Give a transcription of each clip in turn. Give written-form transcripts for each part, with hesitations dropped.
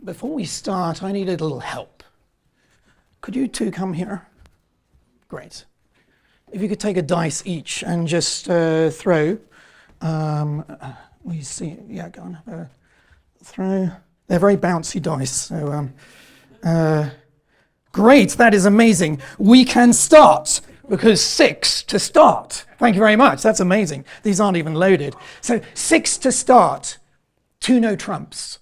before we start, I need a little help. Could you two come here? Great. If you could take a dice each and just throw. We see, yeah, go on, have a throw. They're very bouncy dice, so great, that is amazing. We can start, because 6 to start. Thank you very much, that's amazing. These aren't even loaded. So 6 to start, 2 no trumps,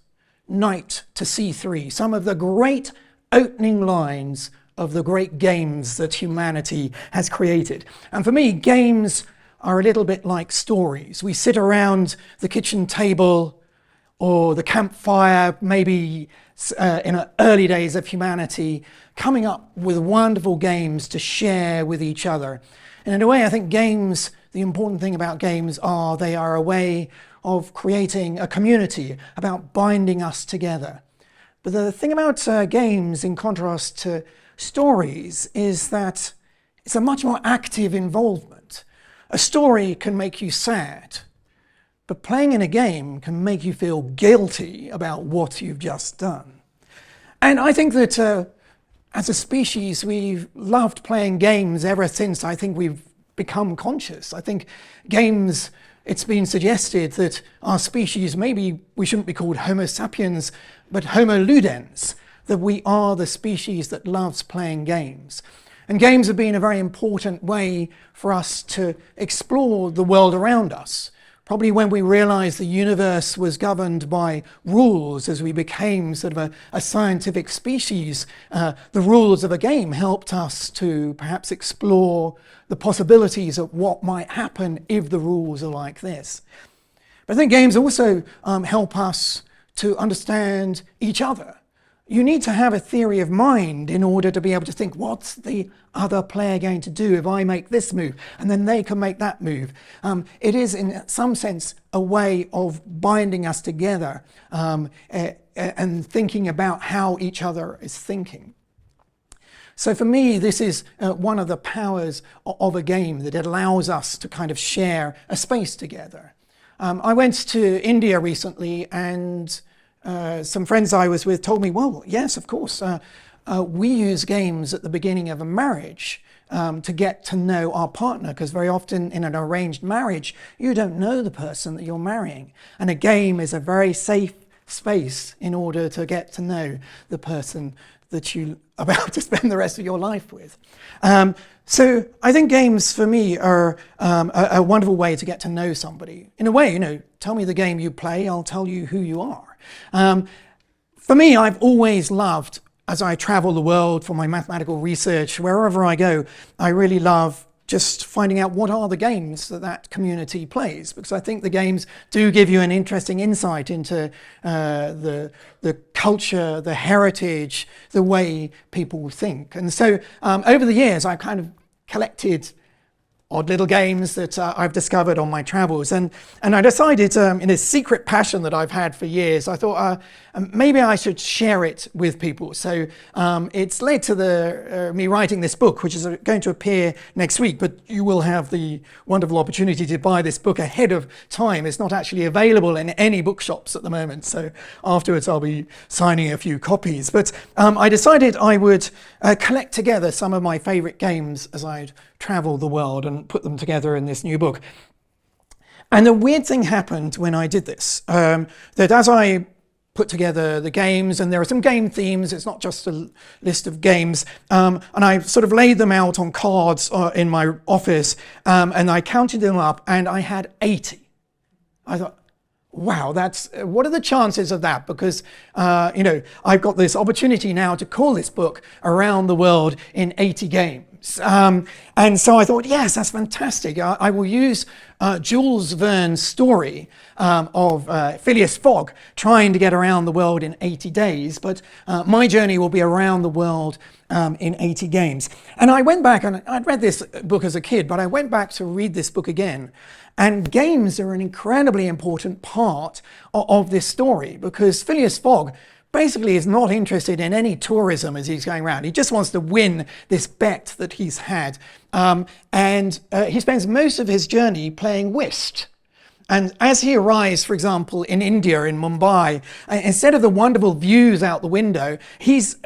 knight to c3, some of the great opening lines of the great games that humanity has created. And for me, games are a little bit like stories. We sit around the kitchen table or the campfire, maybe in the early days of humanity, coming up with wonderful games to share with each other. And in a way, I think games, the important thing about games are they are a way of creating a community, about binding us together. But the thing about games, in contrast to stories, is that it's a much more active involvement. A story can make you sad, but playing in a game can make you feel guilty about what you've just done. And I think that as a species, we've loved playing games ever since I think we've become conscious. I think games, it's been suggested that our species, maybe we shouldn't be called Homo sapiens, but Homo ludens, that we are the species that loves playing games. And games have been a very important way for us to explore the world around us. Probably when we realized the universe was governed by rules as we became sort of a scientific species, the rules of a game helped us to perhaps explore the possibilities of what might happen if the rules are like this. But I think games also help us to understand each other. You need to have a theory of mind in order to be able to think, what's the other player going to do if I make this move? And then they can make that move. It is, in some sense, a way of binding us together and thinking about how each other is thinking. So for me, this is one of the powers of a game, that it allows us to kind of share a space together. I went to India recently, and some friends I was with told me, well, yes, of course, we use games at the beginning of a marriage to get to know our partner, because very often in an arranged marriage, you don't know the person that you're marrying. And a game is a very safe space in order to get to know the person that you're about to spend the rest of your life with. So I think games for me are a wonderful way to get to know somebody. In a way, tell me the game you play, I'll tell you who you are. For me, I've always loved, as I travel the world for my mathematical research, wherever I go, I really love just finding out what are the games that community plays, because I think the games do give you an interesting insight into the culture, the heritage, the way people think. And so over the years, I've kind of collected odd little games that I've discovered on my travels. And I decided, in a secret passion that I've had for years, I thought maybe I should share it with people. So it's led to me writing this book, which is going to appear next week, but you will have the wonderful opportunity to buy this book ahead of time. It's not actually available in any bookshops at the moment, so afterwards I'll be signing a few copies. But I decided I would collect together some of my favorite games as I'd travel the world and put them together in this new book. And the weird thing happened when I did this, that as I put together the games, and there are some game themes, it's not just a list of games, and I sort of laid them out on cards in my office, and I counted them up, and I had 80. I thought, wow, what are the chances of that? Because, I've got this opportunity now to call this book Around the World in 80 Games. And so I thought, yes, that's fantastic. I will use Jules Verne's story of Phileas Fogg trying to get around the world in 80 days, but my journey will be around the world in 80 games. And I went back, and I'd read this book as a kid, but I went back to read this book again. And games are an incredibly important part of this story, because Phileas Fogg basically is not interested in any tourism as he's going around. He just wants to win this bet that he's had. And he spends most of his journey playing whist. And as he arrives, for example, in India, in Mumbai, instead of the wonderful views out the window, he's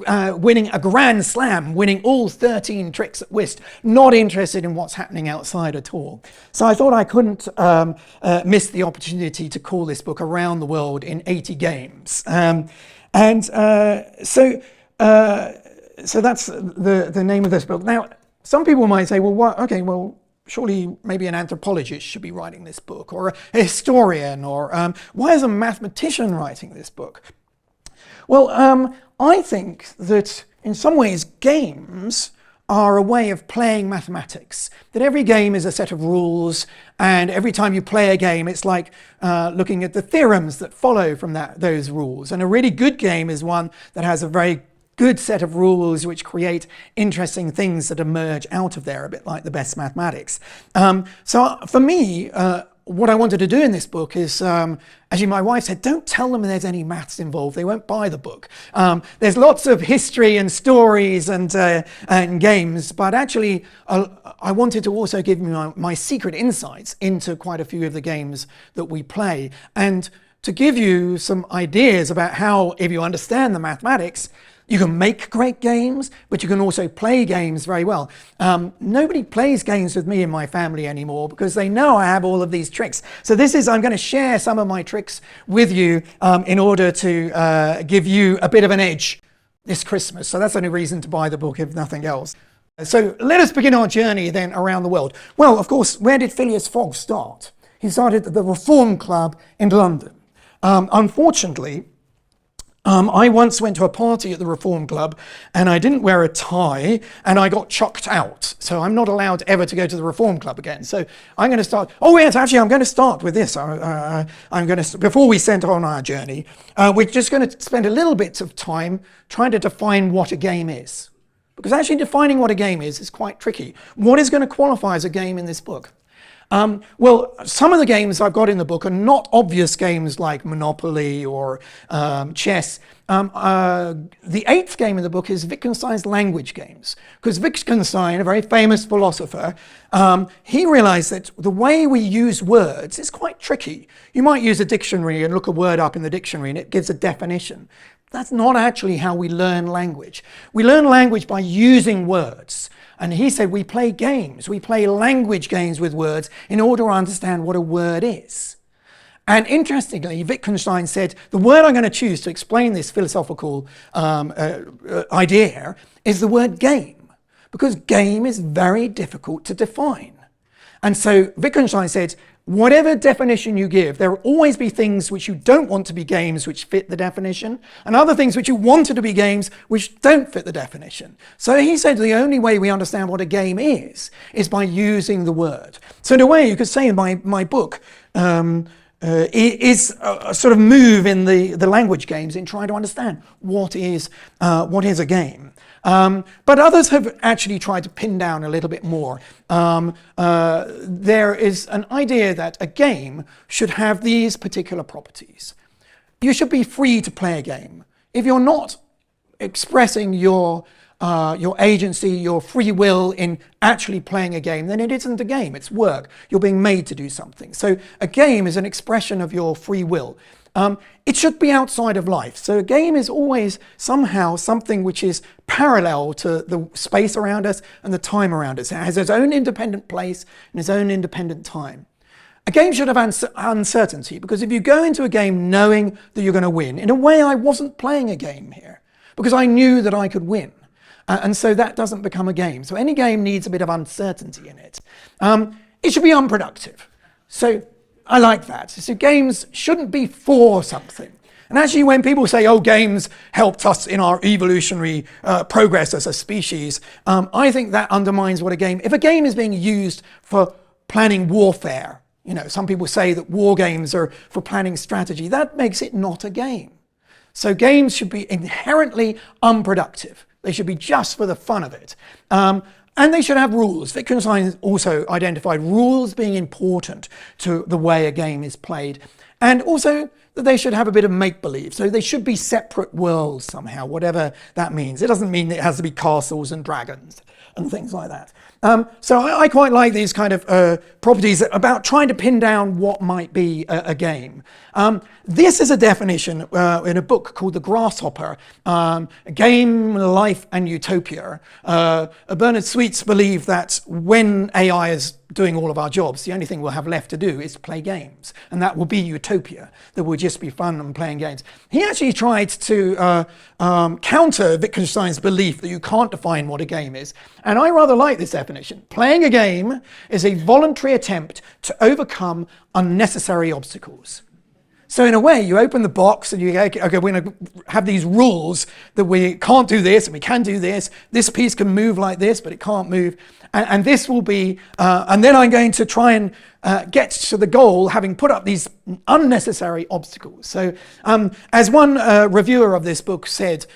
winning a grand slam, winning all 13 tricks at whist, not interested in what's happening outside at all. So I thought I couldn't miss the opportunity to call this book Around the World in 80 Games. So that's the name of this book. Now, some people might say, well, what? Okay, well, surely maybe an anthropologist should be writing this book, or a historian, or why is a mathematician writing this book? Well, I think that in some ways games are a way of playing mathematics. That every game is a set of rules, and every time you play a game, it's like looking at the theorems that follow from those rules. And a really good game is one that has a very good set of rules which create interesting things that emerge out of there, a bit like the best mathematics. So for me, what I wanted to do in this book is, actually my wife said, don't tell them there's any maths involved, they won't buy the book. There's lots of history and stories and games, but actually I wanted to also give you my secret insights into quite a few of the games that we play, and to give you some ideas about how, if you understand the mathematics, you can make great games, but you can also play games very well. Nobody plays games with me in my family anymore because they know I have all of these tricks. So I'm going to share some of my tricks with you in order to give you a bit of an edge this Christmas. So that's the only reason to buy the book, if nothing else. So let us begin our journey then around the world. Well, of course, where did Phileas Fogg start? He started at the Reform Club in London. Unfortunately, I once went to a party at the Reform Club and I didn't wear a tie and I got chucked out. So I'm not allowed ever to go to the Reform Club again. So I'm going to start. Oh yes, actually I'm going to start with this. I'm going to, before we set on our journey, we're just going to spend a little bit of time trying to define what a game is. Because actually defining what a game is quite tricky. What is going to qualify as a game in this book? Well, some of the games I've got in the book are not obvious games like Monopoly or chess. The 8th game in the book is Wittgenstein's language games. Because Wittgenstein, a very famous philosopher, he realized that the way we use words is quite tricky. You might use a dictionary and look a word up in the dictionary and it gives a definition. That's not actually how we learn language. We learn language by using words. And he said we play games, we play language games with words in order to understand what a word is. And interestingly, Wittgenstein said, the word I'm going to choose to explain this philosophical idea is the word game, because game is very difficult to define. And so Wittgenstein said, whatever definition you give, there will always be things which you don't want to be games which fit the definition, and other things which you wanted to be games which don't fit the definition. So he said the only way we understand what a game is by using the word. So in a way, you could say my book is a sort of move in the language games in trying to understand what is a game. But others have actually tried to pin down a little bit more. There is an idea that a game should have these particular properties. You should be free to play a game. If you're not expressing your agency, your free will in actually playing a game, then it isn't a game, it's work. You're being made to do something. So a game is an expression of your free will. It should be outside of life. So a game is always somehow something which is parallel to the space around us and the time around us. It has its own independent place and its own independent time. A game should have uncertainty, because if you go into a game knowing that you're going to win, in a way I wasn't playing a game here, because I knew that I could win. And so that doesn't become a game. So any game needs a bit of uncertainty in it. It should be unproductive. So I like that. So games shouldn't be for something. And actually when people say, oh, games helped us in our evolutionary progress as a species, I think that undermines what a game... If a game is being used for planning warfare, some people say that war games are for planning strategy, that makes it not a game. So games should be inherently unproductive. They should be just for the fun of it. And they should have rules. Wittgenstein also identified rules being important to the way a game is played. And also that they should have a bit of make-believe. So they should be separate worlds somehow, whatever that means. It doesn't mean it has to be castles and dragons and things like that. So I quite like these kind of properties about trying to pin down what might be a game. This is a definition in a book called The Grasshopper, Game, Life and Utopia. Bernard Sweets believed that when AI is doing all of our jobs, the only thing we'll have left to do is play games. And that will be utopia. That will just be fun and playing games. He actually tried to counter Wittgenstein's belief that you can't define what a game is. And I rather like this definition. Playing a game is a voluntary attempt to overcome unnecessary obstacles. So in a way, you open the box and you go, okay, we're going to have these rules that we can't do this and we can do this. This piece can move like this, but it can't move. And this will be, and then I'm going to try and get to the goal having put up these unnecessary obstacles. So as one reviewer of this book said,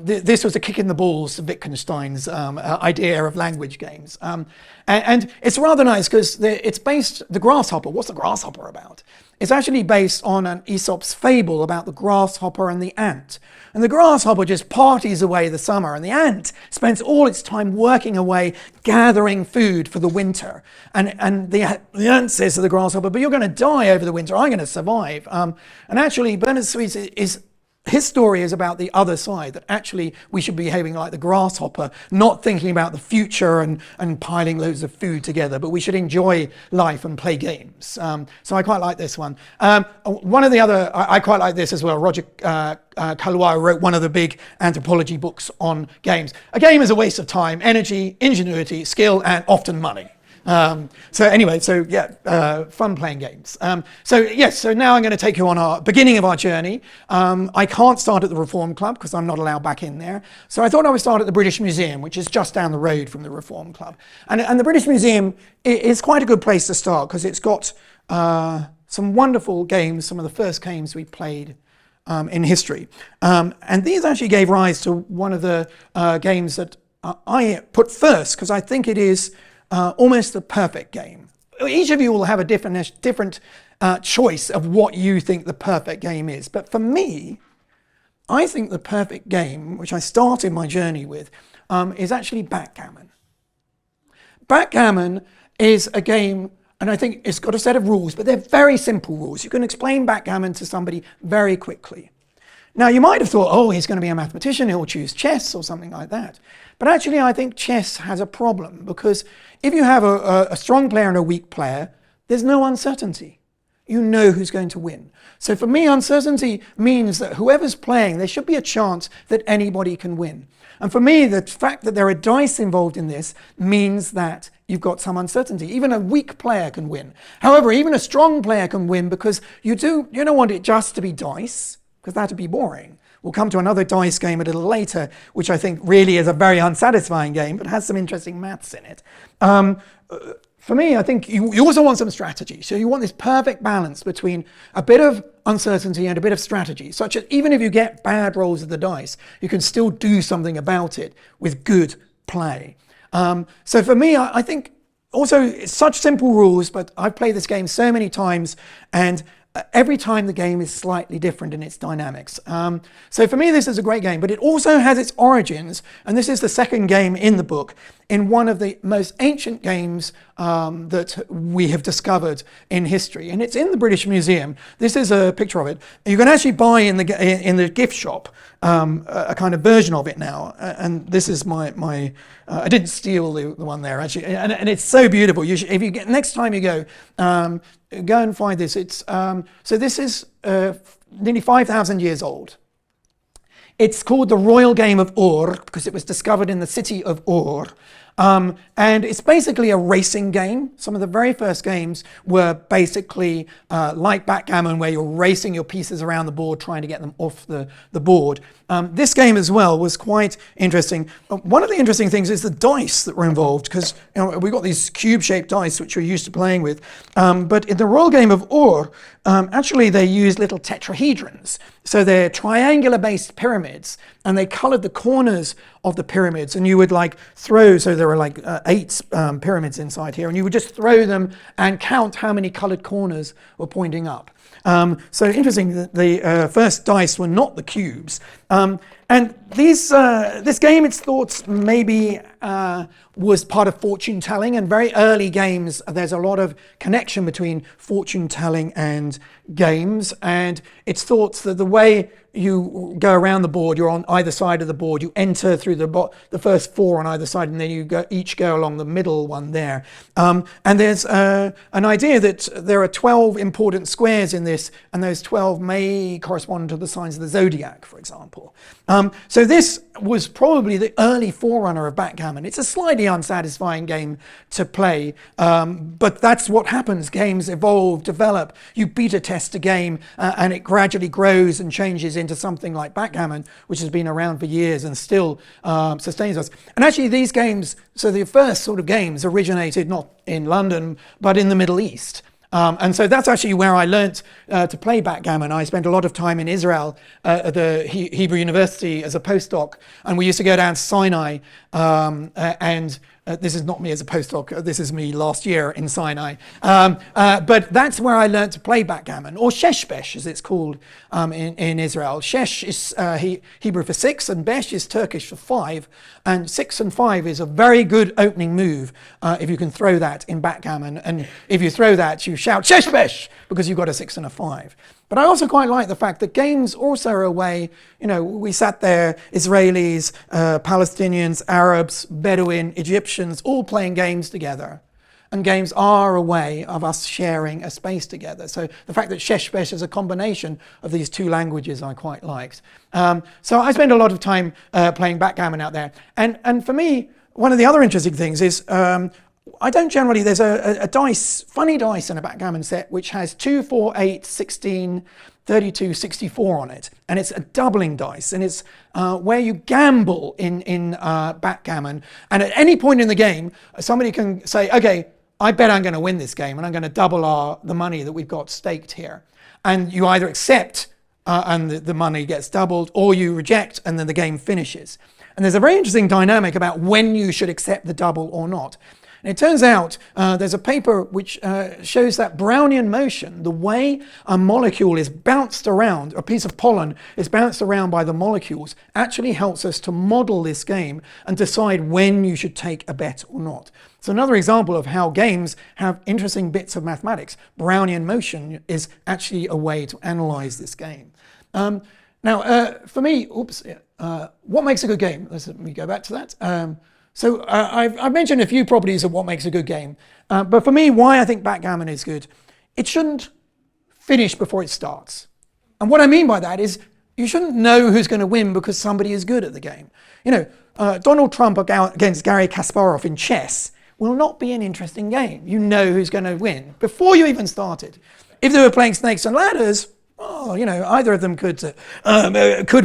this was a kick in the balls to Wittgenstein's idea of language games. And it's rather nice because it's based, the grasshopper, what's the grasshopper about? It's actually based on an Aesop's fable about the grasshopper and the ant. And the grasshopper just parties away the summer, and the ant spends all its time working away, gathering food for the winter. And the ant says to the grasshopper, but you're going to die over the winter, I'm going to survive. And actually, Bernard Sweets his story is about the other side, that actually we should be behaving like the grasshopper, not thinking about the future and piling loads of food together, but we should enjoy life and play games. So I quite like this one. One of the other, I quite like this as well. Roger Caillois wrote one of the big anthropology books on games. A game is a waste of time, energy, ingenuity, skill, and often money. So anyway, fun playing games. So now I'm going to take you on our beginning of our journey. I can't start at the Reform Club because I'm not allowed back in there. So I thought I would start at the British Museum, which is just down the road from the Reform Club. And the British Museum is quite a good place to start because it's got some wonderful games, some of the first games we played in history. And these actually gave rise to one of the games that I put first because I think it is almost the perfect game. Each of you will have a different choice of what you think the perfect game is. But for me, I think the perfect game, which I started my journey with, is actually backgammon. Backgammon is a game, and I think it's got a set of rules, but they're very simple rules. You can explain backgammon to somebody very quickly. Now, you might have thought, oh, he's going to be a mathematician, he'll choose chess or something like that. But actually, I think chess has a problem because if you have a strong player and a weak player, there's no uncertainty. You know who's going to win. So for me, uncertainty means that whoever's playing, there should be a chance that anybody can win. And for me, the fact that there are dice involved in this means that you've got some uncertainty. Even a weak player can win. However, even a strong player can win because you don't want it just to be dice, because that'd be boring. We'll come to another dice game a little later, which I think really is a very unsatisfying game, but has some interesting maths in it. For me, I think you also want some strategy. So you want this perfect balance between a bit of uncertainty and a bit of strategy, such that even if you get bad rolls of the dice, you can still do something about it with good play. So for me, I think also it's such simple rules, but I've played this game so many times, and every time the game is slightly different in its dynamics. So for me, this is a great game, but it also has its origins, and this is the second game in the book, in one of the most ancient games that we have discovered in history. And it's in the British Museum. This is a picture of it. You can actually buy in the gift shop a kind of version of it now. And this is my I didn't steal the one there, actually. And it's so beautiful. If you get, next time you go and find this. It's so this is nearly 5,000 years old. It's called the Royal Game of Ur because it was discovered in the city of Ur. And it's basically a racing game. Some of the very first games were basically like backgammon, where you're racing your pieces around the board, trying to get them off the board. This game as well was quite interesting. One of the interesting things is the dice that were involved, because we've got these cube-shaped dice which we're used to playing with. But in the Royal Game of Ur, actually they used little tetrahedrons. So they're triangular-based pyramids, and they coloured the corners of the pyramids, and you would throw, so there were 8 pyramids inside here, and you would just throw them and count how many coloured corners were pointing up. So interesting that the first dice were not the cubes. And this game, it's thought maybe was part of fortune telling, and very early games, there's a lot of connection between fortune telling and games, and it's thought that the way you go around the board, you're on either side of the board, you enter through the first four on either side, and then you each go along the middle one there. And there's an idea that there are 12 important squares in this, and those 12 may correspond to the signs of the zodiac, for example. So this was probably the early forerunner of backgammon. It's a slightly unsatisfying game to play, but that's what happens. Games evolve, develop. You beta test a game, and it gradually grows and changes into something like backgammon, which has been around for years and still sustains us. And actually these games, so the first sort of games originated not in London, but in the Middle East. And so that's actually where I learnt to play backgammon. I spent a lot of time in Israel at the Hebrew University as a postdoc, and we used to go down to Sinai, and this is not me as a postdoc, this is me last year in Sinai. But that's where I learnt to play backgammon, or sheshbesh as it's called in Israel. Shesh is Hebrew for 6, and besh is Turkish for 5. And 6 and 5 is a very good opening move if you can throw that in backgammon. And if you throw that, you shout sheshbesh because you've got a 6 and a 5. But I also quite like the fact that games also are a way, we sat there, Israelis, Palestinians, Arabs, Bedouin, Egyptians, all playing games together. And games are a way of us sharing a space together. So the fact that sheshbesh is a combination of these two languages I quite liked. So I spend a lot of time playing backgammon out there. And for me, one of the other interesting things is I don't generally, there's a dice, funny dice in a backgammon set which has 2, 4, 8, 16, 32, 64 on it. And it's a doubling dice, and it's where you gamble in backgammon. And at any point in the game, somebody can say, okay, I bet I'm going to win this game and I'm going to double the money that we've got staked here. And you either accept and the money gets doubled, or you reject and then the game finishes. And there's a very interesting dynamic about when you should accept the double or not. And it turns out there's a paper which shows that Brownian motion, the way a molecule is bounced around, a piece of pollen is bounced around by the molecules, actually helps us to model this game and decide when you should take a bet or not. So another example of how games have interesting bits of mathematics. Brownian motion is actually a way to analyze this game. Now, for me, what makes a good game? Let me go back to that. So I've mentioned a few properties of what makes a good game. But for me, why I think backgammon is good, it shouldn't finish before it starts. And what I mean by that is you shouldn't know who's going to win because somebody is good at the game. Donald Trump against Garry Kasparov in chess will not be an interesting game. You know who's going to win before you even started. If they were playing snakes and ladders, either of them could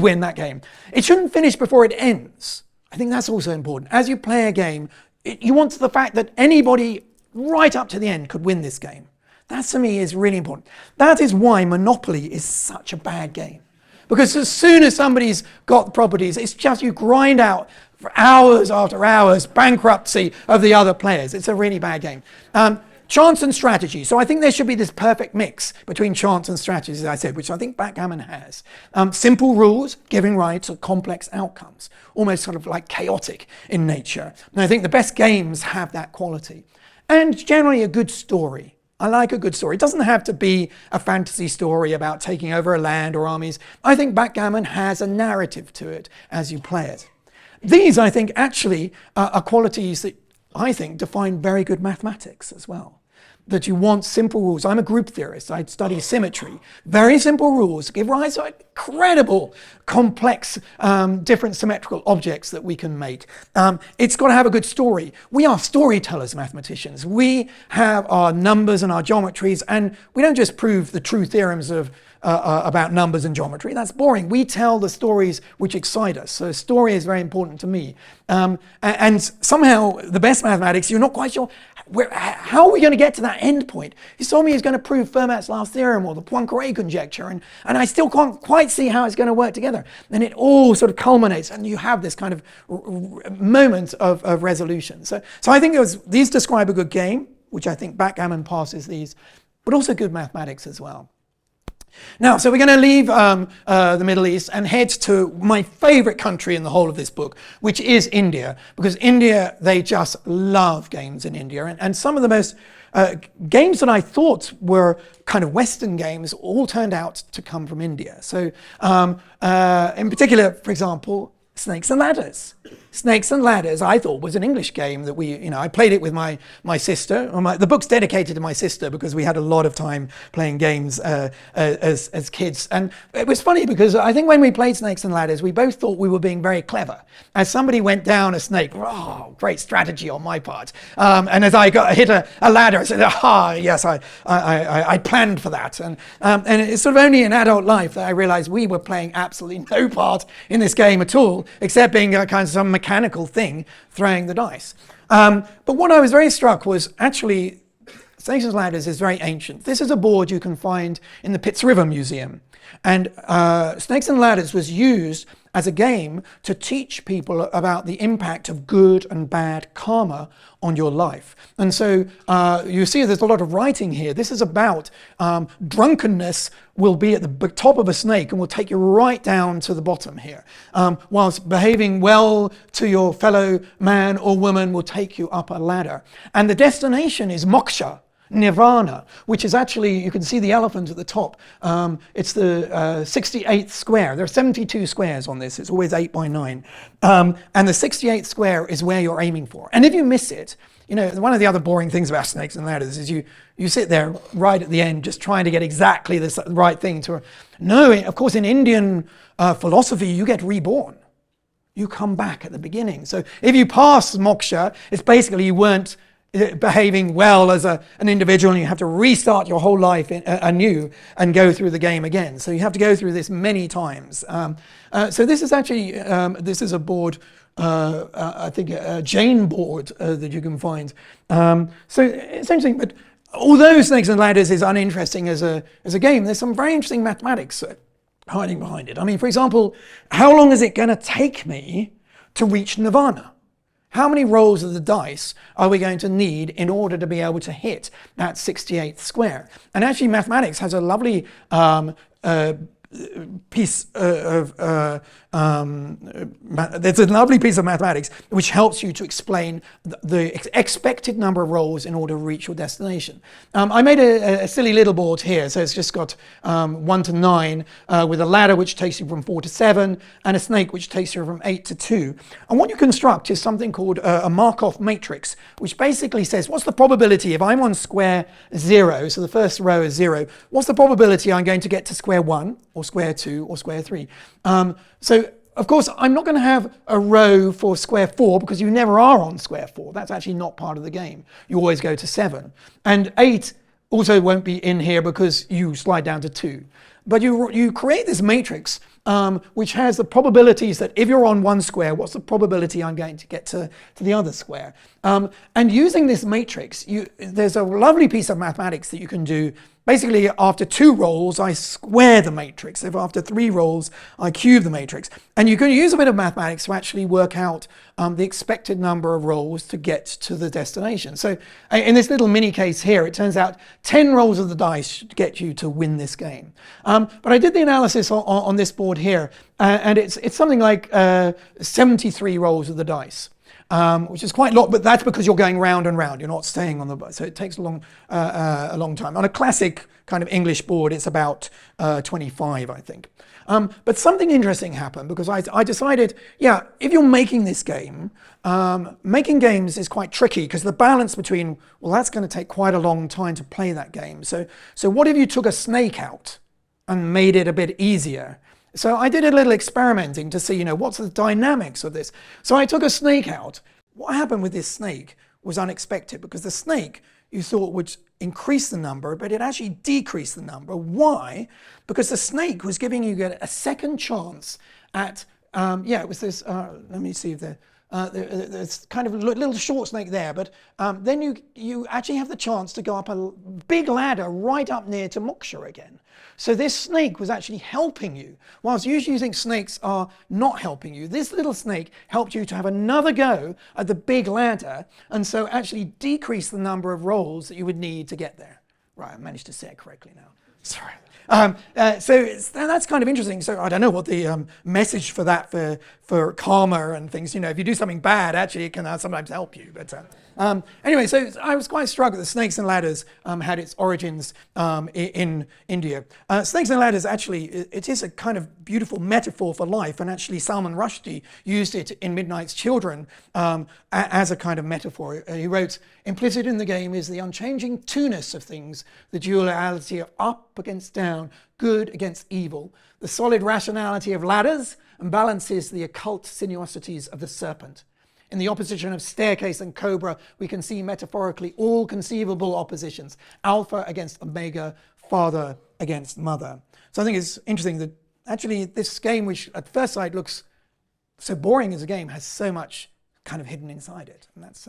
win that game. It shouldn't finish before it ends. I think that's also important. As you play a game, you want the fact that anybody right up to the end could win this game. That to me is really important. That is why Monopoly is such a bad game. Because as soon as somebody's got the properties, it's just you grind out for hours after hours bankruptcy of the other players. It's a really bad game. Chance and strategy. So I think there should be this perfect mix between chance and strategy, as I said, which I think backgammon has. Simple rules giving rise to complex outcomes, almost sort of like chaotic in nature. And I think the best games have that quality. And generally a good story. I like a good story. It doesn't have to be a fantasy story about taking over a land or armies. I think backgammon has a narrative to it as you play it. These, I think, actually are qualities that I think define very good mathematics as well. That you want simple rules. I'm a group theorist. I study symmetry. Very simple rules give rise to incredible, complex, different symmetrical objects that we can make. It's got to have a good story. We are storytellers, mathematicians. We have our numbers and our geometries, and we don't just prove the true theorems of about numbers and geometry. That's boring. We tell the stories which excite us. So story is very important to me. And somehow the best mathematics, you're not quite sure how are we going to get to that end point. You told me he's going to prove Fermat's last theorem or the Poincare conjecture, and I still can't quite see how it's going to work together. And it all sort of culminates, and you have this kind of moment of resolution. So I think these describe a good game, which I think backgammon passes these, but also good mathematics as well. Now, so we're going to leave the Middle East and head to my favorite country in the whole of this book, which is India. Because India, they just love games in India. And some of the most games that I thought were kind of Western games all turned out to come from India. So in particular, for example, Snakes and Ladders. Snakes and Ladders, I thought, was an English game that I played it with my sister. The book's dedicated to my sister because we had a lot of time playing games as kids. And it was funny because I think when we played Snakes and Ladders, we both thought we were being very clever. As somebody went down a snake, oh, great strategy on my part. And as I hit a ladder, I said, yes, I planned for that. And it's sort of only in adult life that I realized we were playing absolutely no part in this game at all, except being kind of some mechanical thing throwing the dice. But what I was very struck was actually Snakes and Ladders is very ancient. This is a board you can find in the Pitts River Museum. And Snakes and Ladders was used as a game to teach people about the impact of good and bad karma on your life. And so you see there's a lot of writing here. This is about drunkenness will be at the top of a snake and will take you right down to the bottom here, whilst behaving well to your fellow man or woman will take you up a ladder. And the destination is moksha, nirvana, which is actually, you can see the elephant at the top. It's the 68th square. There are 72 squares on this. It's always 8 by 9. And the 68th square is where you're aiming for. And if you miss it, one of the other boring things about Snakes and Ladders is you sit there right at the end just trying to get exactly the right thing to. No, of course, in Indian philosophy, you get reborn. You come back at the beginning. So if you pass moksha, it's basically you weren't behaving well as an individual, and you have to restart your whole life anew and go through the game again. So you have to go through this many times. So this is actually, this is a board, I think a Jain board that you can find. So it's interesting, but although Snakes and Ladders is uninteresting as a game, there's some very interesting mathematics hiding behind it. I mean, for example, how long is it going to take me to reach nirvana? How many rolls of the dice are we going to need in order to be able to hit that 68th square? And actually mathematics has a lovely piece of there's a lovely piece of mathematics which helps you to explain the expected number of rolls in order to reach your destination. I made a silly little board here, so it's just got 1 to 9 with a ladder which takes you from 4 to 7 and a snake which takes you from 8 to 2. And what you construct is something called a Markov matrix, which basically says what's the probability if I'm on square 0, so the first row is 0, what's the probability I'm going to get to square 1 or square 2 or square 3? So of course I'm not going to have a row for square 4 because you never are on square 4. That's actually not part of the game. You always go to 7. And 8 also won't be in here because you slide down to 2. But you create this matrix which has the probabilities that if you're on one square, what's the probability I'm going to get to the other square? And using this matrix, there's a lovely piece of mathematics that you can do. Basically, after 2 rolls, I square the matrix. If after 3 rolls, I cube the matrix. And you can use a bit of mathematics to actually work out the expected number of rolls to get to the destination. So in this little mini case here, it turns out 10 rolls of the dice should get you to win this game. But I did the analysis on this board here, and it's something like 73 rolls of the dice. Which is quite a lot, but that's because you're going round and round. You're not staying on the, so it takes a long time. On a classic kind of English board, it's about 25, I think. But something interesting happened because I decided, yeah, if you're making this game, making games is quite tricky because the balance between, well, that's going to take quite a long time to play that game. So what if you took a snake out and made it a bit easier? So I did a little experimenting to see, what's the dynamics of this. So I took a snake out. What happened with this snake was unexpected because the snake you thought would increase the number, but it actually decreased the number. Why? Because the snake was giving you a second chance at, it was this, let me see if there's kind of a little short snake there, but then you actually have the chance to go up a big ladder right up near to moksha again. So this snake was actually helping you. Whilst usually you think snakes are not helping you, this little snake helped you to have another go at the big ladder, and so actually decrease the number of rolls that you would need to get there. Right, I managed to say it correctly now. Sorry. That's kind of interesting. So I don't know what the message for that for karma and things. If you do something bad, actually it can sometimes help you. But anyway, so I was quite struck that the Snakes and Ladders had its origins in India. Snakes and Ladders actually, it is a kind of beautiful metaphor for life, and actually Salman Rushdie used it in Midnight's Children as a kind of metaphor. He wrote, "Implicit in the game is the unchanging two-ness of things, the duality of up against down, good against evil, the solid rationality of ladders, and balances the occult sinuosities of the serpent. In the opposition of staircase and cobra, we can see metaphorically all conceivable oppositions, alpha against omega, father against mother." So I think it's interesting that actually this game, which at first sight looks so boring as a game, has so much kind of hidden inside it. And that's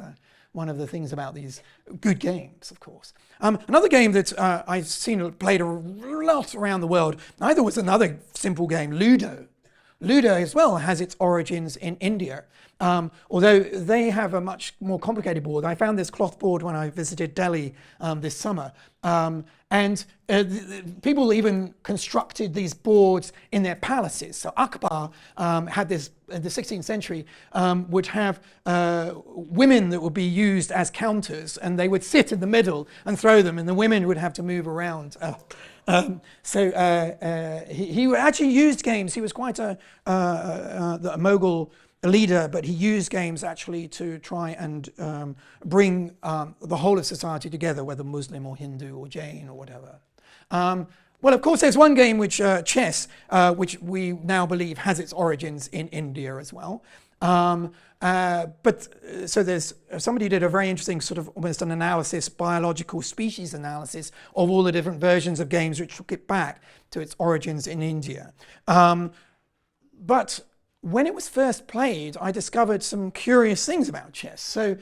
one of the things about these good games, of course. Another game that I've seen played a lot around the world, either was another simple game, Ludo. Ludo as well has its origins in India, although they have a much more complicated board. I found this cloth board when I visited Delhi this summer, and people even constructed these boards in their palaces. So Akbar had this, in the 16th century, would have women that would be used as counters, and they would sit in the middle and throw them, and the women would have to move around. He actually used games. He was quite a Mughal leader, but he used games actually to try and bring the whole of society together, whether Muslim or Hindu or Jain or whatever. Well, of course, there's one game which chess, which we now believe has its origins in India as well. So there's somebody did a very interesting sort of almost an analysis, biological species analysis of all the different versions of games which took it back to its origins in India. But when it was first played, I discovered some curious things about chess. So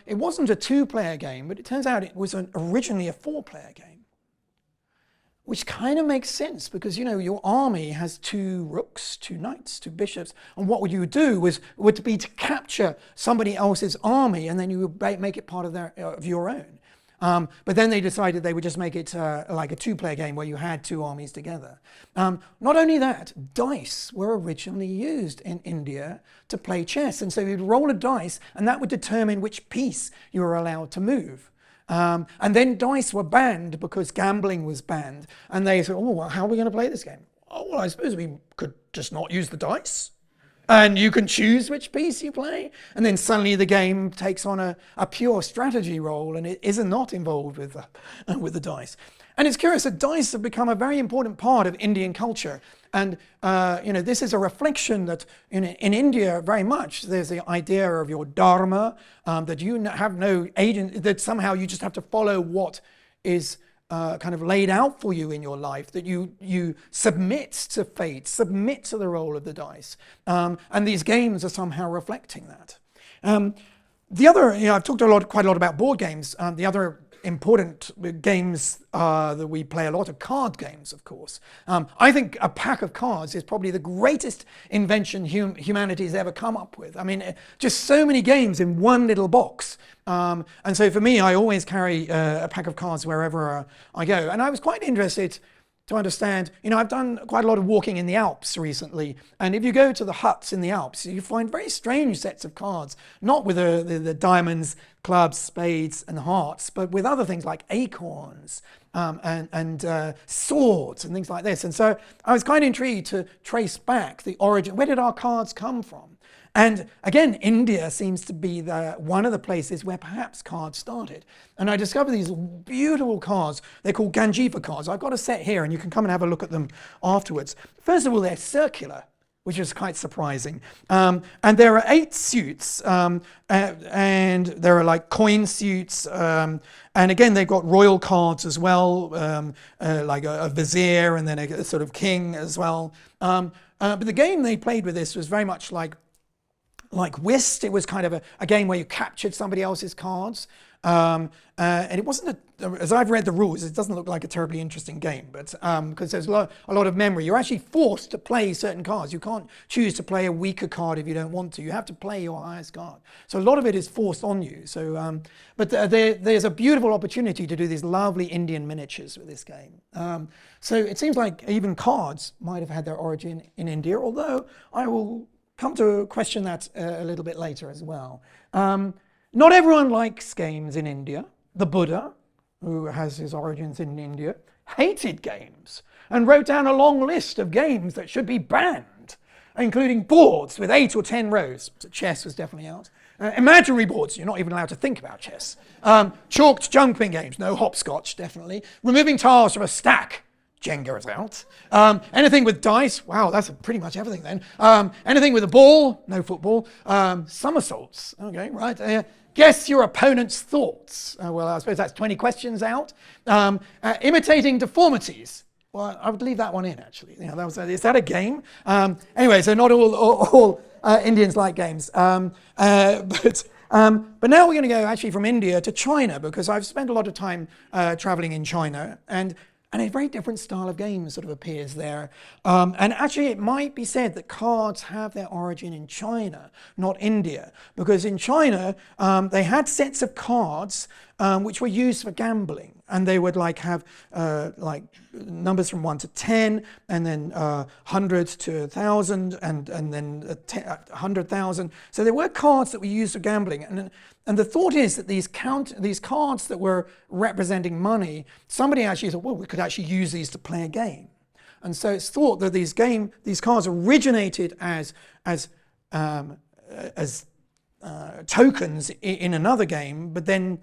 it wasn't a two-player game, but it turns out it was originally a four-player game. Which kind of makes sense because, your army has two rooks, two knights, two bishops. And what would you do would be to capture somebody else's army, and then you would make it part of your own. But then they decided they would just make it like a two-player game where you had two armies together. Not only that, dice were originally used in India to play chess. And so you'd roll a dice, and that would determine which piece you were allowed to move. And then dice were banned because gambling was banned. And they said, well, how are we going to play this game? Oh, well, I suppose we could just not use the dice. And you can choose which piece you play. And then suddenly the game takes on a pure strategy role, and it is not involved with the dice. And it's curious that dice have become a very important part of Indian culture. And this is a reflection that in India very much there's the idea of your dharma, that you have no agent, that somehow you just have to follow what is kind of laid out for you in your life, that you submit to fate, submit to the role of the dice. And these games are somehow reflecting that. The other, I've talked quite a lot about board games. The other important games that we play a lot are card games, of course. I think a pack of cards is probably the greatest invention humanity has ever come up with. I mean, just so many games in one little box. And so for me, I always carry a pack of cards wherever I go. And I was quite interested to understand, I've done quite a lot of walking in the Alps recently, and if you go to the huts in the Alps, you find very strange sets of cards, not with the diamonds, clubs, spades, and hearts, but with other things like acorns and swords and things like this. And so I was quite intrigued to trace back the origin. Where did our cards come from? And again, India seems to be one of the places where perhaps cards started. And I discovered these beautiful cards. They're called Ganjiva cards. I've got a set here, and you can come and have a look at them afterwards. First of all, they're circular, which is quite surprising. And there are 8 suits, and there are like coin suits. And again, they've got royal cards as well, like a vizier and then a sort of king as well. But the game they played with this was very much like like whist. It was kind of a game where you captured somebody else's cards. And it wasn't, as I've read the rules, it doesn't look like a terribly interesting game, but because there's a lot of memory. You're actually forced to play certain cards. You can't choose to play a weaker card if you don't want to. You have to play your highest card. So a lot of it is forced on you. So, but there's a beautiful opportunity to do these lovely Indian miniatures with this game. So it seems like even cards might have had their origin in India, although I will come to question that a little bit later as well. Not everyone likes games in India. The Buddha, who has his origins in India, hated games and wrote down a long list of games that should be banned, including boards with 8 or 10 rows. So chess was definitely out. Imaginary boards, you're not even allowed to think about chess. Chalked jumping games, no hopscotch, definitely. Removing tiles from a stack, Jenga is out. Anything with dice, wow, that's pretty much everything then. Anything with a ball, no football. Somersaults, okay, right. Guess your opponent's thoughts. Well, I suppose that's 20 questions out. Imitating deformities. Well, I would leave that one in, actually. You know, is that a game? Anyway, so not all Indians like games. But now we're going to go actually from India to China, because I've spent a lot of time traveling in China, and a very different style of game sort of appears there. And actually it might be said that cards have their origin in China, not India. Because in China, they had sets of cards which were used for gambling. And they would like have like numbers from 1 to 10, and then 100 to 1,000, and then 100,000. So there were cards that were used for gambling. And the thought is that these cards that were representing money, somebody actually thought, well, we could actually use these to play a game. And so it's thought that these cards originated as tokens in another game, but then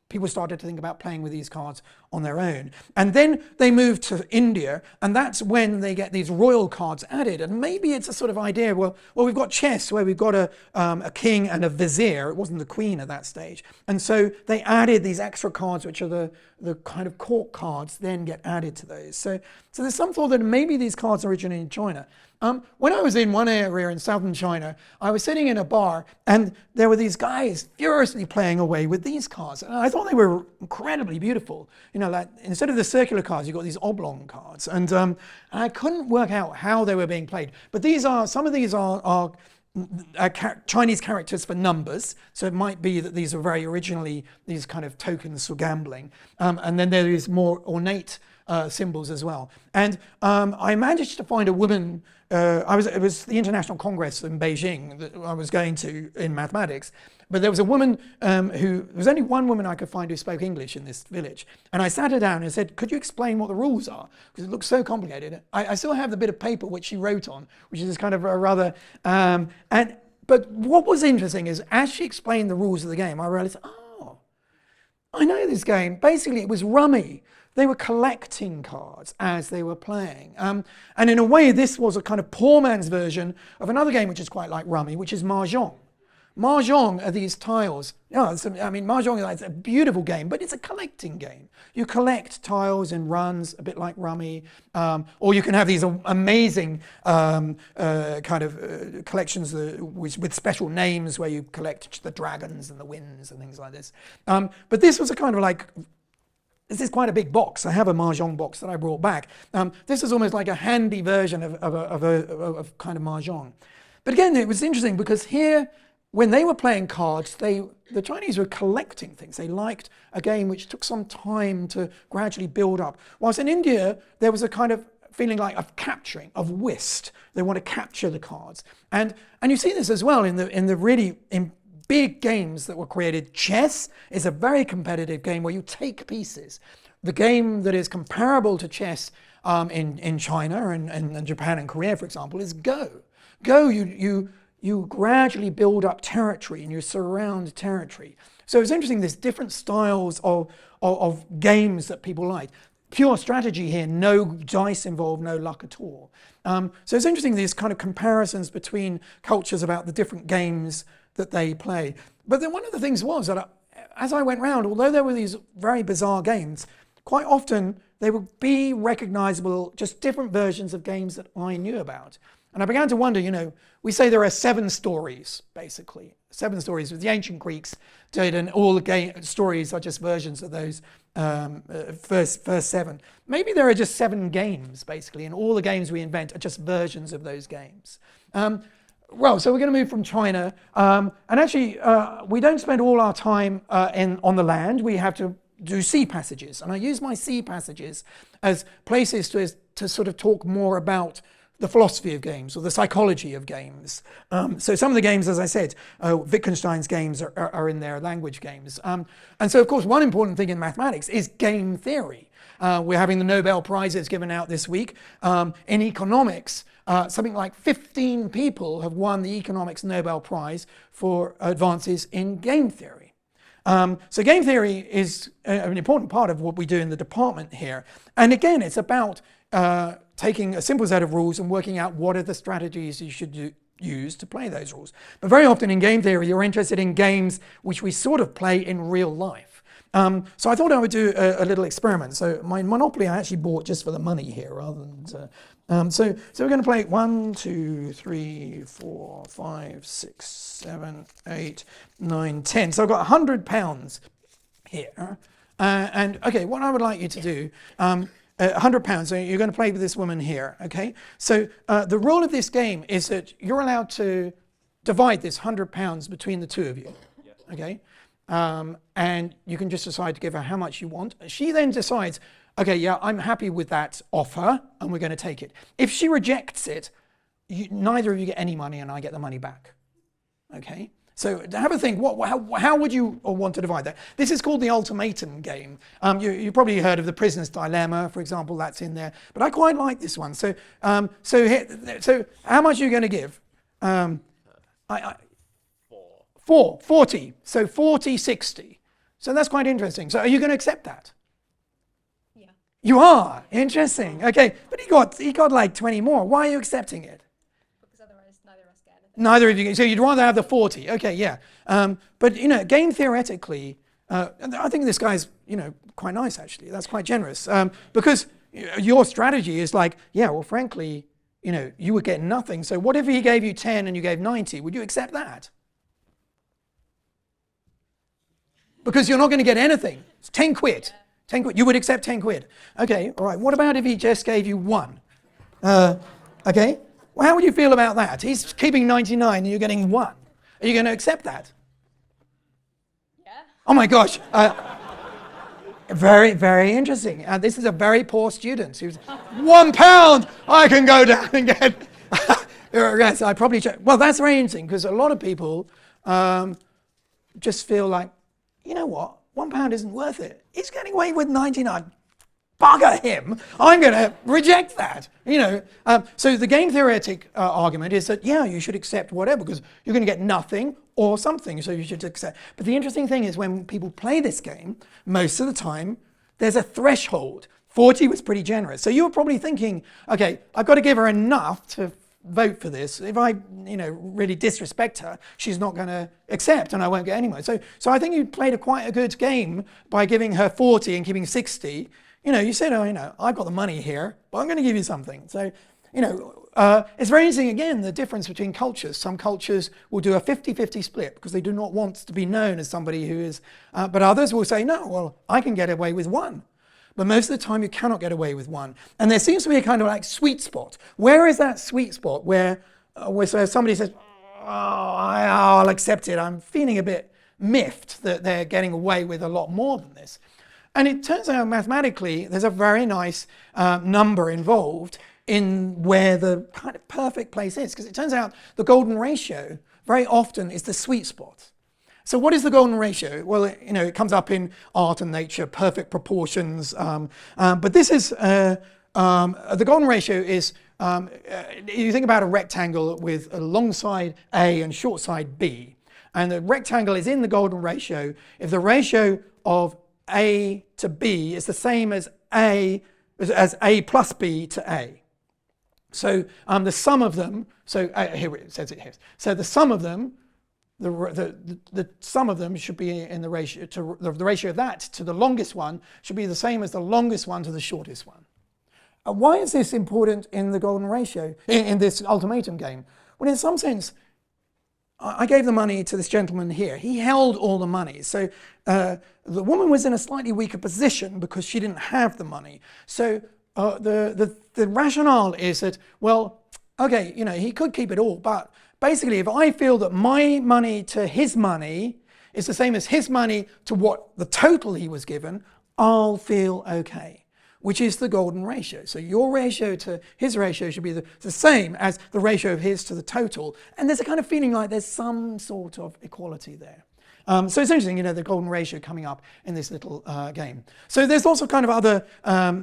people started to think about playing with these cards on their own. And then they moved to India, and that's when they get these royal cards added. And maybe it's a sort of idea, well, we've got chess where we've got a king and a vizier. It wasn't the queen at that stage. And so they added these extra cards, which are the kind of court cards, then get added to those. So there's some thought that maybe these cards originated in China. When I was in one area in southern China, I was sitting in a bar, and there were these guys furiously playing away with these cards. And I thought they were incredibly beautiful. You know, like instead of the circular cards, you've got these oblong cards. And I couldn't work out how they were being played. But some of these are Chinese characters for numbers. So it might be that these are very originally these kind of tokens for gambling. And then there is more ornate symbols as well. And I managed to find a woman. It was the International Congress in Beijing that I was going to in mathematics. But there was a woman there was only one woman I could find who spoke English in this village. And I sat her down and said, could you explain what the rules are? Because it looks so complicated. I still have the bit of paper which she wrote on, which is kind of a rather... But what was interesting is, as she explained the rules of the game, I realized, I know this game. Basically, it was rummy. They were collecting cards as they were playing. And in a way, this was a kind of poor man's version of another game which is quite like rummy, which is mahjong. Mahjong are these tiles. Mahjong is a beautiful game, but it's a collecting game. You collect tiles and runs, a bit like rummy, or you can have these amazing collections with special names where you collect the dragons and the winds and things like this. But this was a kind of like... This is quite a big box. I have a mahjong box that I brought back. This is almost like a handy version of kind of mahjong. But again, it was interesting because here, when they were playing cards, the Chinese were collecting things. They liked a game which took some time to gradually build up. Whilst in India, there was a kind of feeling like of capturing, of whist. They want to capture the cards. And you see this as well in the big games that were created. Chess is a very competitive game where you take pieces. The game that is comparable to chess in China and Japan and Korea, for example, is Go. Go, you gradually build up territory and you surround territory. So it's interesting, there's different styles of games that people like. Pure strategy here, no dice involved, no luck at all. So it's interesting, these kind of comparisons between cultures about the different games that they play. But then one of the things was that as I went round, although there were these very bizarre games, quite often they would be recognizable, just different versions of games that I knew about. And I began to wonder, we say there are 7 stories, basically. 7 stories. The ancient Greeks did, and all the stories are just versions of those first 7. Maybe there are just 7 games, basically, and all the games we invent are just versions of those games. Well, so we're going to move from China, and actually we don't spend all our time on the land. We have to do sea passages, and I use my sea passages as places to sort of talk more about the philosophy of games or the psychology of games. So some of the games, as I said, Wittgenstein's games are in there, language games. And so, of course, one important thing in mathematics is game theory. We're having the Nobel Prizes given out this week. In economics, something like 15 people have won the Economics Nobel Prize for advances in game theory. So game theory is an important part of what we do in the department here. And again, it's about taking a simple set of rules and working out what are the strategies you should use to play those rules. But very often in game theory, you're interested in games which we sort of play in real life. So I thought I would do a little experiment. So my Monopoly I actually bought just for the money here, rather than so we're going to play 1, 2, 3, 4, 5, 6, 7, 8, 9, 10. So I've got £100 here, and okay, what I would like you to do. £100, so you're going to play with this woman here, okay? So the rule of this game is that you're allowed to divide this £100 between the two of you, okay? And you can just decide to give her how much you want. She then decides, okay, yeah, I'm happy with that offer, and we're going to take it. If she rejects it, neither of you get any money, and I get the money back, okay? So have a think, how would you want to divide that? This is called the ultimatum game. You probably heard of the prisoner's dilemma, for example, that's in there. But I quite like this one. So how much are you going to give? 40. So 40, 60. So that's quite interesting. So are you going to accept that? Yeah. You are? Interesting. Okay, but he got like 20 more. Why are you accepting it? Neither of you. So you'd rather have the 40. Okay, yeah. But, game theoretically, I think this guy's, quite nice, actually. That's quite generous. Because your strategy is like, yeah, well, frankly, you would get nothing. So what if he gave you 10 and you gave 90? Would you accept that? Because you're not going to get anything. It's 10 quid. 10 quid. You would accept 10 quid. Okay, all right. What about if he just gave you 1? Okay. Well, how would you feel about that? He's keeping 99 and you're getting 1. Are you going to accept that? Yeah. Oh my gosh. Very, very interesting. This is a very poor student. He was £1. I can go down and get. Yes, I probably. Well, that's very interesting because a lot of people just feel like, you know what? £1 isn't worth it. He's getting away with 99. Bugger him, I'm going to reject that. So the game theoretic argument is that, yeah, you should accept whatever because you're going to get nothing or something, so you should accept. But the interesting thing is when people play this game, most of the time, there's a threshold. 40 was pretty generous. So you were probably thinking, okay, I've got to give her enough to vote for this. If I, really disrespect her, she's not going to accept and I won't get anywhere. So I think you played quite a good game by giving her 40 and keeping 60. You said, I've got the money here, but I'm going to give you something. So, it's very interesting, again, the difference between cultures. Some cultures will do a 50-50 split because they do not want to be known as somebody who is, but others will say, no, well, I can get away with 1. But most of the time you cannot get away with 1. And there seems to be a kind of like sweet spot. Where is that sweet spot where so somebody says, I'll accept it. I'm feeling a bit miffed that they're getting away with a lot more than this. And it turns out mathematically, there's a very nice number involved in where the kind of perfect place is. Because it turns out the golden ratio very often is the sweet spot. So what is the golden ratio? Well, it comes up in art and nature, perfect proportions. But this is, the golden ratio is, you think about a rectangle with a long side A and short side B. And the rectangle is in the golden ratio if the ratio of A to B is the same as A plus B to A. So the sum of them, here it says it here. So the sum of them, the sum of them should be in the ratio to the ratio of that to the longest one should be the same as the longest one to the shortest one. Why is this important in the golden ratio, in this ultimatum game? Well, in some sense, I gave the money to this gentleman here. He held all the money. So the woman was in a slightly weaker position because she didn't have the money. So the rationale is that, well, okay, you know, he could keep it all, but basically if I feel that my money to his money is the same as his money to what the total he was given, I'll feel okay, which is the golden ratio. So your ratio to his ratio should be the same as the ratio of his to the total. And there's a kind of feeling like there's some sort of equality there. So it's interesting, you know, the golden ratio coming up in this little game. So there's also kind of other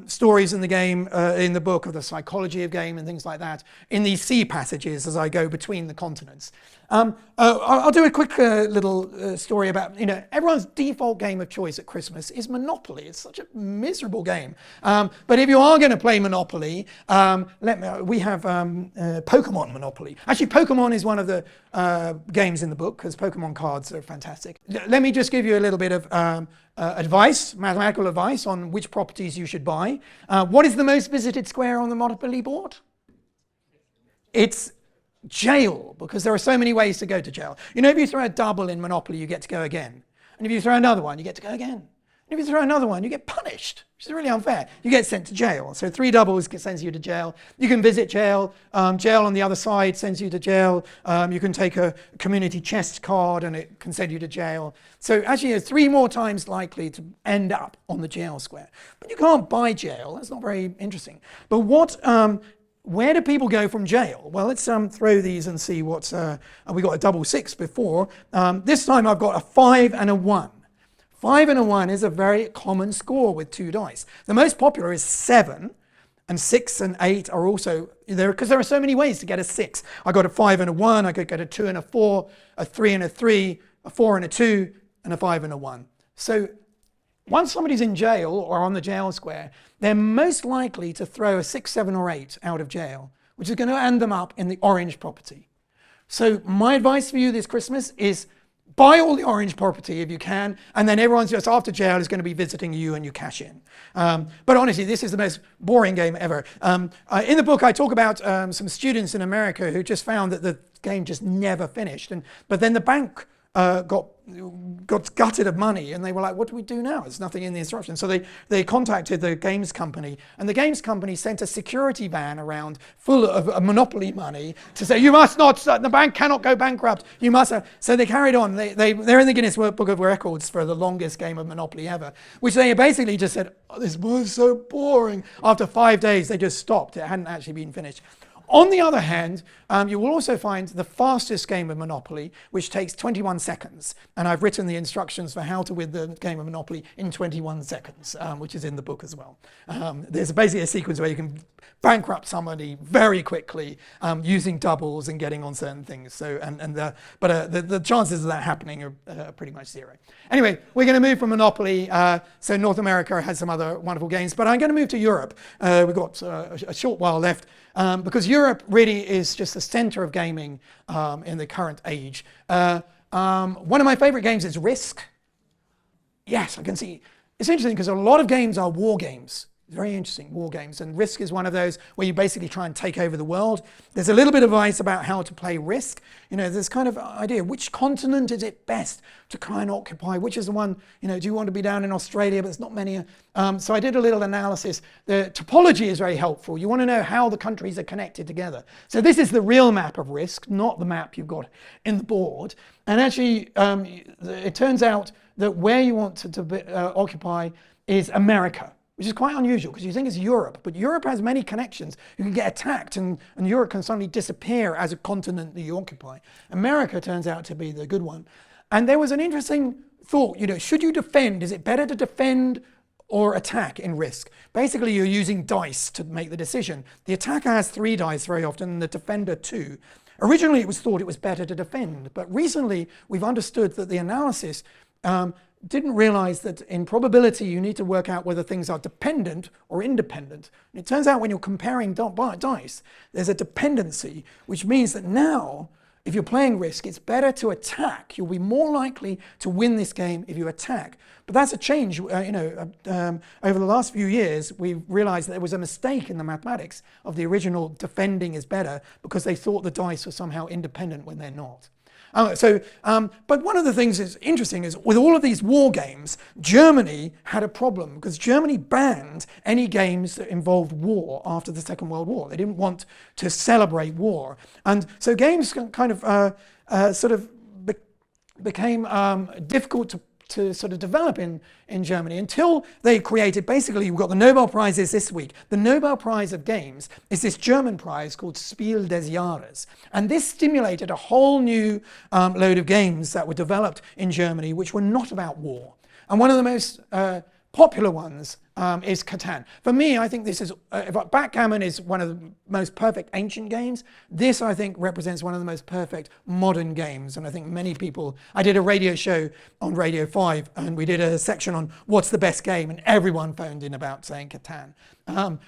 stories in the game, in the book, of the psychology of game and things like that, in these sea passages as I go between the continents. I'll do a quick little story about, you know, everyone's default game of choice at Christmas is Monopoly. It's such a miserable game. But if you are going to play Monopoly, we have Pokemon Monopoly. Actually, Pokemon is one of the games in the book because Pokemon cards are fantastic. Let me just give you a little bit of advice, mathematical advice on which properties you should buy. What is the most visited square on the Monopoly board? It's jail, because there are so many ways to go to jail. You know, if you throw a double in Monopoly, you get to go again. And if you throw another one, you get to go again. And if you throw another one, you get punished, which is really unfair. You get sent to jail. So 3 doubles sends you to jail. You can visit jail. Jail on the other side sends you to jail. You can take a community chest card and it can send you to jail. So actually you're 3 more times likely to end up on the jail square. But you can't buy jail. That's not very interesting. But where do people go from jail? Well, let's throw these and see what's... we got a double 6 before. This time I've got a 5 and a 1. 5 and a 1 is a very common score with 2 dice. The most popular is 7, and 6 and 8 are also there, because there are so many ways to get a 6. I got a 5 and a 1, I could get a 2 and a 4, a 3 and a 3, a 4 and a 2, and a 5 and a 1. So once somebody's in jail or on the jail square, they're most likely to throw a 6, 7, or 8 out of jail, which is going to end them up in the orange property. So my advice for you this Christmas is buy all the orange property if you can, and then everyone's just after jail is going to be visiting you and you cash in. But honestly, this is the most boring game ever. In the book, I talk about some students in America who just found that the game just never finished. But then the bank got gutted of money, and they were like, what do we do now? There's nothing in the instructions. So they contacted the games company, and the games company sent a security van around full of Monopoly money to say, you must not, the bank cannot go bankrupt, you must. So they carried on. They're in the Guinness Book of Records for the longest game of Monopoly ever, which they basically just said, oh, this was so boring. After 5 days, they just stopped. It hadn't actually been finished. On the other hand, you will also find the fastest game of Monopoly, which takes 21 seconds. And I've written the instructions for how to win the game of Monopoly in 21 seconds, which is in the book as well. There's basically a sequence where you can bankrupt somebody very quickly using doubles and getting on certain things. So, but the chances of that happening are pretty much 0. Anyway, we're going to move from Monopoly. So North America has some other wonderful games, but I'm going to move to Europe. We've got a short while left. Because Europe really is just the center of gaming in the current age. One of my favorite games is Risk. Yes, I can see. It's interesting because a lot of games are war games. Very interesting, war games. And Risk is one of those where you basically try and take over the world. There's a little bit of advice about how to play Risk. You know, there's kind of idea, which continent is it best to try and occupy? Which is the one, you know, do you want to be down in Australia? But there's not many. So I did a little analysis. The topology is very helpful. You want to know how the countries are connected together. So this is the real map of Risk, not the map you've got in the board. And actually, it turns out that where you want to occupy is America, which is quite unusual because you think it's Europe, but Europe has many connections. You can get attacked and Europe can suddenly disappear as a continent that you occupy. America turns out to be the good one. And there was an interesting thought, you know, should you defend? Is it better to defend or attack in Risk? Basically, you're using dice to make the decision. The attacker has 3 dice very often and the defender 2. Originally, it was thought it was better to defend, but recently we've understood that the analysis didn't realize that in probability you need to work out whether things are dependent or independent. And it turns out when you're comparing dice, there's a dependency, which means that now if you're playing Risk, it's better to attack. You'll be more likely to win this game if you attack. But that's a change. Over the last few years, we've realized that there was a mistake in the mathematics of the original defending is better because they thought the dice were somehow independent when they're not. But one of the things that's interesting is with all of these war games, Germany had a problem because Germany banned any games that involved war after the Second World War. They didn't want to celebrate war. And so games kind of became difficult to sort of develop in Germany until they created, basically, we've got the Nobel Prizes this week. The Nobel Prize of Games is this German prize called Spiel des Jahres. And this stimulated a whole new load of games that were developed in Germany, which were not about war. And one of the most popular ones is Catan. For me, I think this is, backgammon is one of the most perfect ancient games. This, I think, represents one of the most perfect modern games. And I think many people, I did a radio show on Radio 5, and we did a section on what's the best game, and everyone phoned in about saying Catan.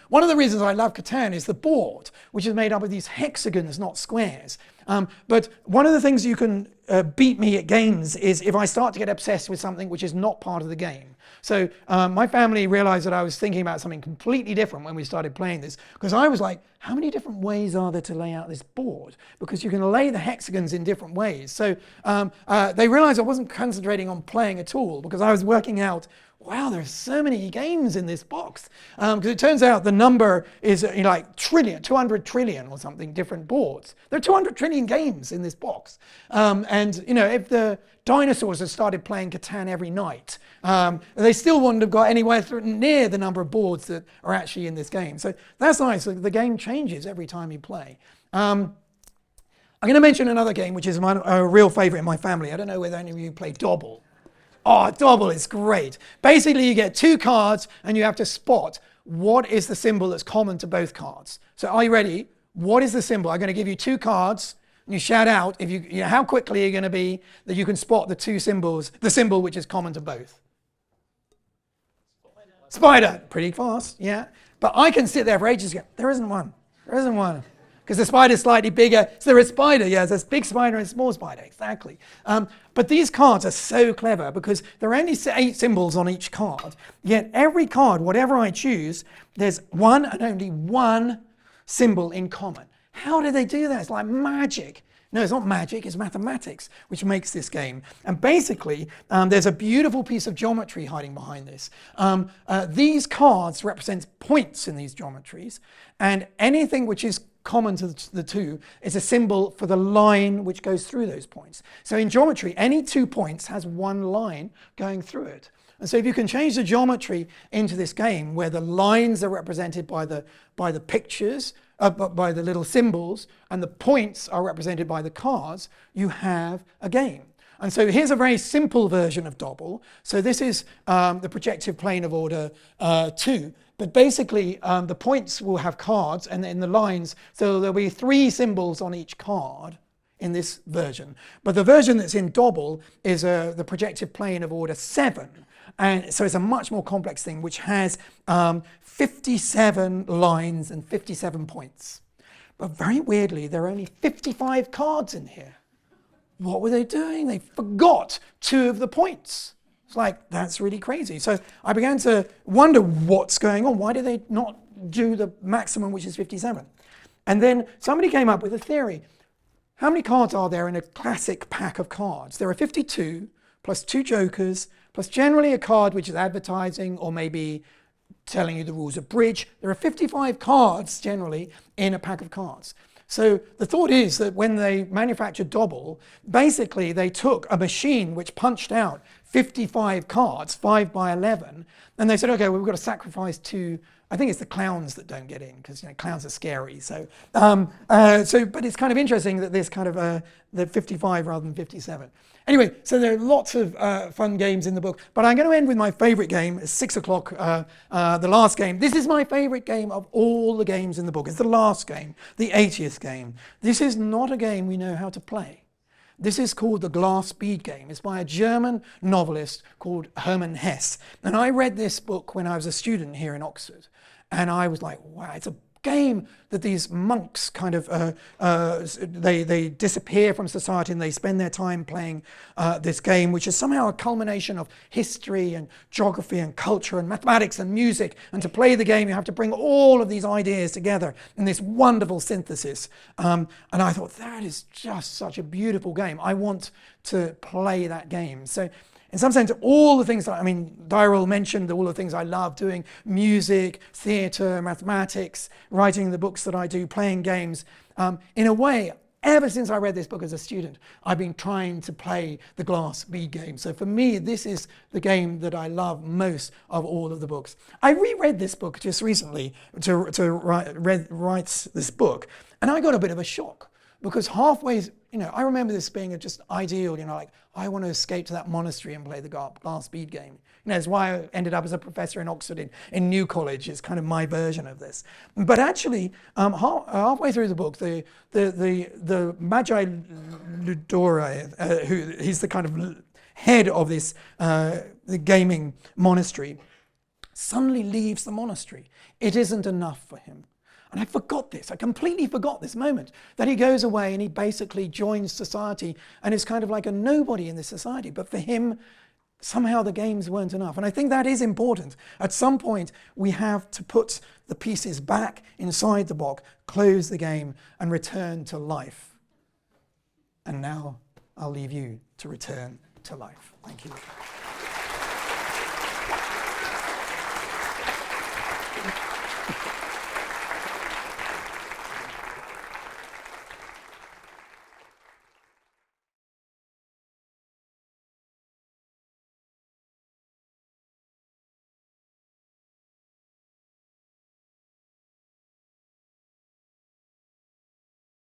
One of the reasons I love Catan is the board, which is made up of these hexagons, not squares. But one of the things you can beat me at games is if I start to get obsessed with something which is not part of the game. So my family realized that I was thinking about something completely different when we started playing this, because I was like, how many different ways are there to lay out this board? Because you can lay the hexagons in different ways. So they realized I wasn't concentrating on playing at all, because I was working out, wow, there's so many games in this box. Because it turns out the number is like 200 trillion or something, different boards. There are 200 trillion games in this box. And if the dinosaurs had started playing Catan every night, they still wouldn't have got anywhere near the number of boards that are actually in this game. So that's nice. The game changes every time you play. I'm going to mention another game, which is a real favorite in my family. I don't know whether any of you play Dobble. Oh, Dobble is great. Basically, you get two cards and you have to spot what is the symbol that's common to both cards. So are you ready? What is the symbol? I'm going to give you two cards and you shout out if how quickly you're going to be that you can spot the two symbols, the symbol which is common to both. Spider. Pretty fast, yeah. But I can sit there for ages and go, there isn't one. There isn't one. Because the spider's slightly bigger. So there is a spider, yeah, there's a big spider and a small spider, exactly. But these cards are so clever because there are only 8 symbols on each card, yet every card, whatever I choose, there's one and only one symbol in common. How do they do that? It's like magic. No, it's not magic, it's mathematics, which makes this game. And basically, there's a beautiful piece of geometry hiding behind this. These cards represent points in these geometries, and anything which is common to the two is a symbol for the line which goes through those points. So in geometry, any 2 points has one line going through it. And so if you can change the geometry into this game where the lines are represented by the pictures, by the little symbols, and the points are represented by the cards, you have a game. And so here's a very simple version of Dobble. So this is the projective plane of order 2. But basically, the points will have cards, and then the lines, so there'll be 3 symbols on each card in this version. But the version that's in Dobble is the projective plane of order 7. And so it's a much more complex thing, which has 57 lines and 57 points. But very weirdly, there are only 55 cards in here. What were they doing? They forgot 2 of the points. It's like, that's really crazy. So I began to wonder what's going on. Why do they not do the maximum, which is 57? And then somebody came up with a theory. How many cards are there in a classic pack of cards? There are 52, plus 2 jokers, plus generally a card which is advertising or maybe telling you the rules of bridge. There are 55 cards generally in a pack of cards. So the thought is that when they manufactured Dobble, basically they took a machine which punched out 55 cards, 5 by 11, and they said, okay, well, we've got to sacrifice 2. I think it's the clowns that don't get in because clowns are scary. So, but it's kind of interesting that there's kind of the 55 rather than 57. Anyway, so there are lots of fun games in the book, but I'm going to end with my favorite game. It's 6 o'clock, the last game. This is my favorite game of all the games in the book. It's the last game, the 80th game. This is not a game we know how to play. This is called the Glass Bead Game. It's by a German novelist called Hermann Hesse. And I read this book when I was a student here in Oxford. And I was like, wow, it's a game that these monks kind of, they disappear from society and they spend their time playing this game, which is somehow a culmination of history and geography and culture and mathematics and music. And to play the game, you have to bring all of these ideas together in this wonderful synthesis. And I thought, that is just such a beautiful game. I want to play that game. So in some sense, all the things that, I mean, Daryl mentioned all the things I love doing: music, theatre, mathematics, writing the books that I do, playing games. In a way, ever since I read this book as a student, I've been trying to play the glass bead game. So for me, this is the game that I love most of all of the books. I reread this book just recently to write this book, and I got a bit of a shock. Because halfway, I remember this being just ideal, like, I want to escape to that monastery and play the glass bead game. It's why I ended up as a professor in Oxford in New College. It's kind of my version of this. But actually, halfway through the book, the Magi Ludora, he's the kind of head of this the gaming monastery, suddenly leaves the monastery. It isn't enough for him. And I forgot this. I completely forgot this moment, that he goes away and he basically joins society and is kind of like a nobody in this society. But for him, somehow the games weren't enough. And I think that is important. At some point, we have to put the pieces back inside the box, close the game, and return to life. And now I'll leave you to return to life. Thank you.